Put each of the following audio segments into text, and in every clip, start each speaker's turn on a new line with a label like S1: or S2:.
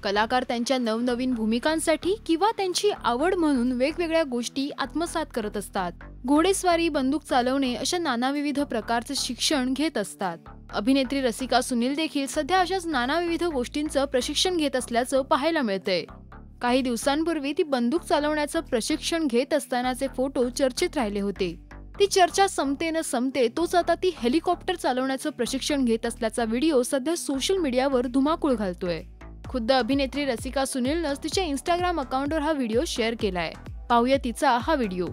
S1: कलाकार त्यांच्या नवनवीन भूमिकांसाठी किंवा त्यांची आवड म्हणून वेगवेगळ्या गोष्टी आत्मसात करत असतात. घोडेस्वारी, बंदूक चालवणे अशा नानाविध प्रकारचे शिक्षण घेत असतात. अभिनेत्री रसिका सुनील देखील सध्या अशाच नानाविध गोष्टींचं प्रशिक्षण घेत असल्याचं पाहायला मिळतंय. काही दिवसांपूर्वी ती बंदूक चालवण्याचं प्रशिक्षण घेत असतानाचे फोटो चर्चेत राहिले होते. ती चर्चा संपते न संपते तोच आता ती हेलिकॉप्टर चालवण्याचं प्रशिक्षण घेत असल्याचा व्हिडिओ सध्या सोशल मीडियावर धुमाकूळ घालतोय. खुद्द अभिनेत्री रसिका सुनीलनंच तिच्या इंस्टाग्राम अकाउंटवर हा व्हिडिओ शेअर केलाय. पाहूया तिचा हा व्हिडिओ.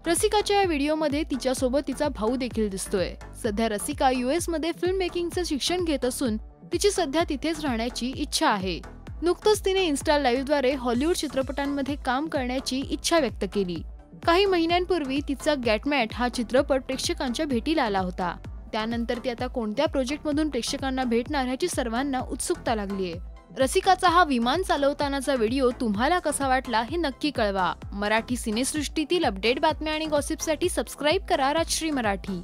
S1: रसिकाच्या या व्हिडिओमध्ये तिच्यासोबत तिचा भाऊ देखील दिसतोय. सध्या रसिका US मध्ये फिल्म मेकिंगचं शिक्षण घेत असून तिची सध्या तिथेच राहण्याची इच्छा आहे. नुकतंच तिने इन्स्टा लाईव्हद्वारे हॉलिवूड चित्रपटांमध्ये काम करण्याची इच्छा व्यक्त केली. काही महिन्यांपूर्वी तिचा गॅटमॅट हा चित्रपट प्रेक्षकांच्या भेटीला आला होता. त्यानंतर ती आता कोणत्या प्रोजेक्टमधून प्रेक्षकांना भेटणार ह्याची सर्वांना उत्सुकता लागलीय. रसिकाचा हा विमान चालवतानाचा व्हिडिओ तुम्हाला कसा वाटला हे नक्की कळवा. मराठी सिनेसृष्टीतील अपडेट बातम्या आणि गॉसिपसाठी सबस्क्राईब करा राजश्री मराठी.